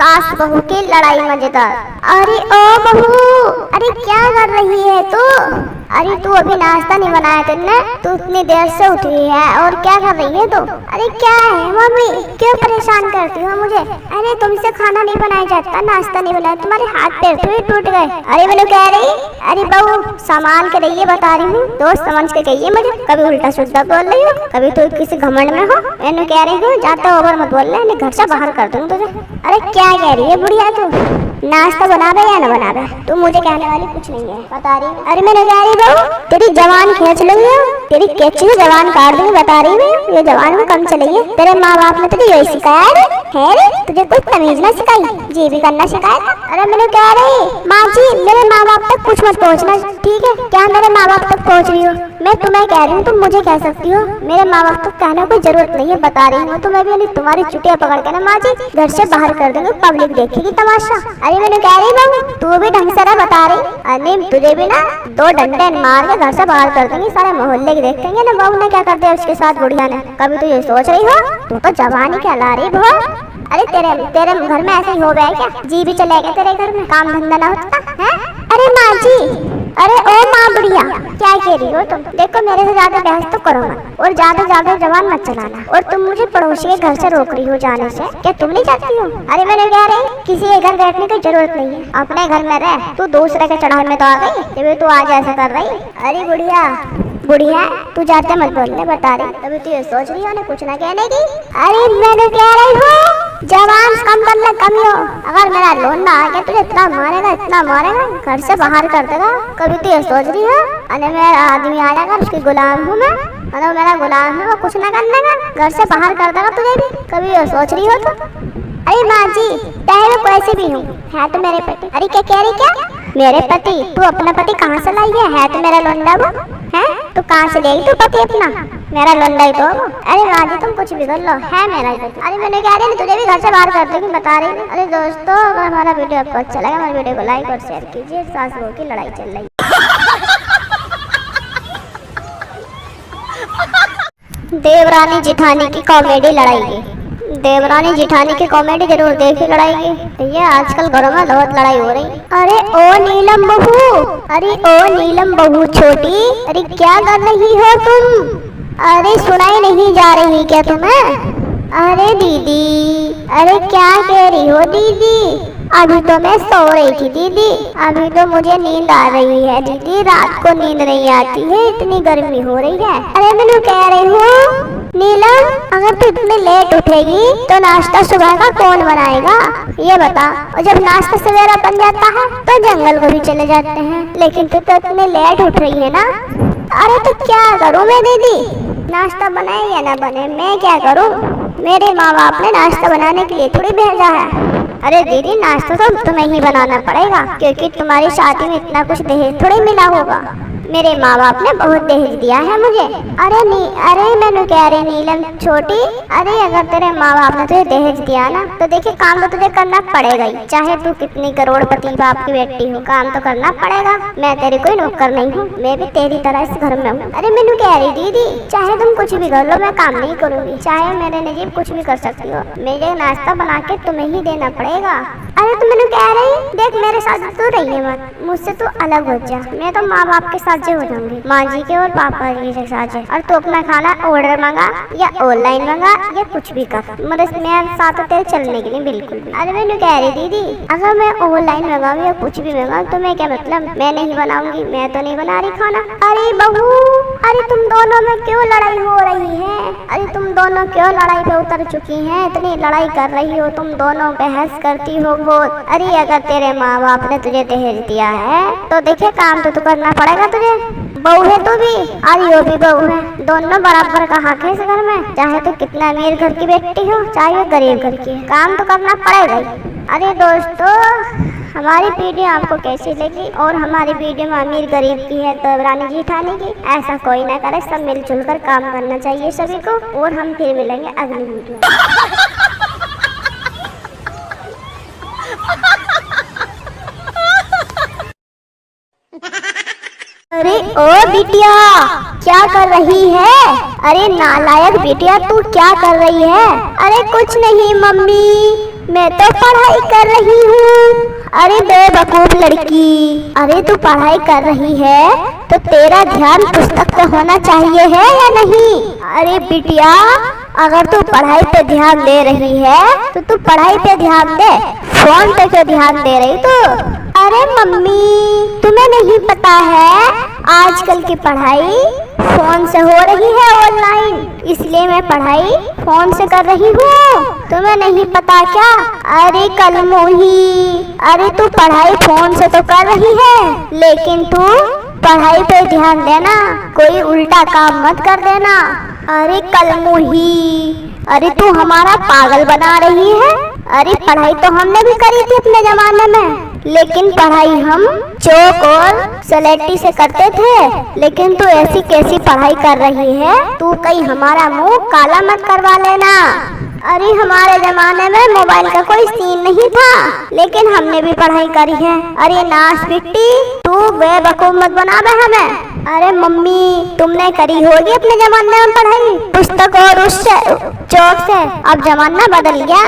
सास बहू की लड़ाई मजेदार। अरे ओ बहू, अरे क्या कर रही है तू? अरे तू अभी नाश्ता नहीं बनाया तुमने? तू इतनी देर से उठी है और क्या कर रही है तू? अरे क्या है मम्मी, क्यों परेशान करती हो मुझे? अरे तुमसे खाना नहीं बनाया जाता, नाश्ता नहीं बनाया, तुम्हारे हाथ पैर तो टूट गए। अरे मैंने कह रही, अरे बहू संभाल के रहिए, बता रही हूँ, दोस्त समझ के कहिए मुझे। कभी उल्टा सुल्टा बोल रही हो, कभी तो किसी घमंड में हो। मैंने कह रही हूँ ज्यादा ओवर मत बोल रहे, घर से बाहर कर दूँ तुझे। अरे क्या कह रही है बुढ़िया तू? नाश्ता बनावे या न बनावे, तू मुझे कहने वाली कुछ नहीं है, बता रही हूँ। अरे मैंने कह रही बहू, तेरी जवान खींच लगी, तेरी कैची से जवान काट दूंगी, बता रही हूँ। ये जवान में कम चलेगी। तेरे माँ बाप ने तुझे यही सिखाया है रे? तुझे कुछ तमीज ना सिखाई, जी भी करना सिखाया। अरे मैंने कह रही माँ जी, मेरे माँ बाप तक कुछ मत पहुँचना, ठीक है? क्या मेरे माँ बाप तक पहुँच रही हो? मैं तुम्हें कह रही हूँ, तुम मुझे कह सकती हो, मेरे माँ बाप तक कहने की जरूरत नहीं है, बता रही हूँ। तुम्हें भी तुम्हारी चुटिया पकड़ के ना माँ जी घर से बाहर कर देंगे, पब्लिक देखेगी तमाशा। अरे मैंने कह रही बहू, तू भी ढंग से रह, बता रही। अरे तुझे भी ना 2 डंडे मार के घर से बाहर कर देंगे, सारे मोहल्ले के देखेंगे ना बहू ने क्या कर दिया उसके साथ बुढ़िया ने। कभी तो ये सोच रही हो? तू तो जवानी कहला रही बहू। अरे तेरे घर में ऐसे ही हो गया क्या? जी भी चलेगा तेरे घर में, काम धंधा ना होता है? अरे माँ जी, अरे ओ माँ बुढ़िया, क्या कह रही हो तुम? देखो मेरे से ज्यादा बहस तो करो मत और ज्यादा जवान मत चलाना। और तुम मुझे पड़ोसी के घर से रोक रही हो जाने से, क्या तुम नहीं चाहती हो? अरे मैंने कह रही, किसी के घर बैठने की जरूरत नहीं है, अपने घर में रह। तू दूसरे के चढ़ाई में तो आ गई, तभी तू आज ऐसा कर रही। अरे बुढ़िया तू जाते मत बोलने, बता रही। तभी तू ये सोच रही हो ना कुछ ना कहने की। अरे मैंने कह रही हूँ जवान कम करना कमी हो। अगर मेरा लोंडा आ गया तुझे इतना मारेगा, घर से बाहर कर देगा। कभी तू ये सोच रही है अरे मेरा आदमी आ जाएगा, उसकी गुलाम हूँ मैं, अरे मेरा गुलाम है, वो कुछ ना करने का, घर से बाहर कर देगा तुझे भी। कभी ये सोच रही हो तो? अरे माँ जी, चाहे मैं कैसे भी हूँ, है तो मेरे पति। अरे क्या कह रही? क्या मेरे पति? तू अपना पति कहाँ से लाई है तो मेरा लोंडा वो है? तू कहाँ से लेगी तू पति अपना? मेरा लोंडा ही तो वो। अरे माँ जी तुम कुछ भी कर लो, है मेरा ही पति। अरे मैंने कह रही तुझे भी घर से बाहर कर देगी, बता रही। अरे दोस्तों, अगर हमारा वीडियो आपको अच्छा लगा, हमारे वीडियो को लाइक और शेयर कीजिए। सास बहू की लड़ाई चल रही। देवरानी जिठानी की कॉमेडी लड़ाई की। देवरानी जिठानी की कॉमेडी जरूर देखी लड़ाई की। ये आजकल घरों में बहुत लड़ाई हो रही। अरे ओ नीलम बहू, अरे ओ नीलम बहू छोटी, अरे क्या कर रही हो तुम? अरे सुनाई नहीं जा रही क्या तुम्हें? अरे दीदी, अरे क्या कह रही हो दीदी? अभी तो मैं सो रही थी दीदी, अभी तो मुझे नींद आ रही है दीदी, रात को नींद नहीं आती है, इतनी गर्मी हो रही है। अरे मैं कह रही हूँ नीलम, अगर तू इतनी लेट उठेगी तो नाश्ता सुबह का कौन बनाएगा ये बता? और जब नाश्ता सवेरा बन जाता है तो जंगल को भी चले जाते हैं, लेकिन तू तो इतनी लेट उठ रही है ना। अरे तो क्या करूँ मैं दीदी? नाश्ता बनाए या ना बने, मैं क्या करूँ? मेरे माँ बाप ने नाश्ता बनाने के लिए थोड़ी भेजा है। अरे दीदी नाश्ता तो तुम्हें ही बनाना पड़ेगा, क्योंकि तुम्हारी शादी में इतना कुछ दहेज थोड़ी मिला होगा। मेरे माँ बाप ने बहुत दहेज दिया है मुझे। अरे मैंने कह रही नीलम छोटी, अरे अगर तेरे माँ बाप ने तुझे दहेज दिया ना तो देखिए काम तो तुझे करना पड़ेगा ही, चाहे तू कितनी करोड़पति बाप की बेटी हो, काम तो करना पड़ेगा। मैं तेरी कोई नौकर नहीं हूँ, मैं भी तेरी तरह इस घर में हूँ। अरे मैंने कह रही दीदी, चाहे तुम कुछ भी कर लो, मैं काम नहीं करूँगी, चाहे मेरे नजीब कुछ भी कर सकती हो, मेरे नाश्ता बना के तुम्हें ही देना पड़ेगा। अरे तो मैंने कह रही, देख मेरे साथ तू रही है मत, मुझसे तू अलग हो जा। मैं तो माँ बाप के साथ हो जाऊंगी, माँ जी के और पापा जी के साथ। और तू अपना खाना ऑर्डर मंगा या ऑनलाइन मंगा या कुछ भी कर, मेरे साथ तेरे चलने के लिए बिल्कुल भी। अरे मैंने कह रही दीदी, अगर मैं ऑनलाइन मंगाऊँ या कुछ भी मंगाऊँ तो मैं क्या मतलब, मैं नहीं बनाऊंगी, मैं तो नहीं बना रही खाना। अरे बहू, अरे तुम दोनों में क्यों लड़ाई हो रही है? अरे तुम दोनों क्यों लड़ाई पे उतर चुकी हैं? इतनी लड़ाई कर रही हो तुम दोनों, बहस करती हो बहुत। अरे अगर तेरे माँ बाप ने तुझे दहेज दिया है तो देखिए काम तो करना पड़ेगा तुझे। बहू है तू भी, अरे वो भी बहू है, दोनों बराबर का हक है इस घर में, चाहे तो कितना अमीर घर की बेटी हो चाहे गरीब घर की, काम तो करना पड़ेगा ही। अरे दोस्तों, हमारी वीडियो आपको कैसी लगी? और हमारी वीडियो में अमीर गरीब की है देवरानी जिठानी की, ऐसा कोई ना करे, सब मिलजुल कर काम करना चाहिए सभी को। और हम फिर मिलेंगे अगली वीडियो। अरे ओ बिटिया, क्या कर रही है? अरे नालायक बिटिया, तू क्या कर रही है? अरे कुछ नहीं मम्मी, मैं तो पढ़ाई कर रही हूँ। अरे बेवकूफ लड़की, अरे तू पढ़ाई कर रही है तो तेरा ध्यान पुस्तक पे होना चाहिए है या नहीं? अरे बिटिया, अगर तू पढ़ाई पे ध्यान दे रही है तो तू पढ़ाई पे ध्यान दे, फोन पे क्यों ध्यान दे रही तू? अरे मम्मी, तुम्हें नहीं पता है आजकल की पढ़ाई फोन से हो रही है ऑनलाइन, इसलिए मैं पढ़ाई फोन से कर रही हूँ। तुम्हें नहीं पता क्या? अरे कलमोही, अरे तू पढ़ाई फोन से तो कर रही है, लेकिन तू पढ़ाई पे ध्यान देना, कोई उल्टा काम मत कर देना। अरे कलमोही, अरे तू हमारा पागल बना रही है। अरे पढ़ाई तो हमने भी करी थी अपने जमाने में, लेकिन पढ़ाई हम चौक और सलेटी से करते थे, लेकिन तू ऐसी कैसी पढ़ाई कर रही है? तू कहीं हमारा मुंह काला मत करवा लेना। अरे हमारे जमाने में मोबाइल का कोई सीन नहीं था, लेकिन हमने भी पढ़ाई करी है। अरे नाश बिट्टी, तू बेवकूफ मत बनावे हमें। अरे मम्मी, तुमने करी होगी अपने जमाने में पढ़ाई पुस्तक और उस चौक से, अब जमाना बदल गया।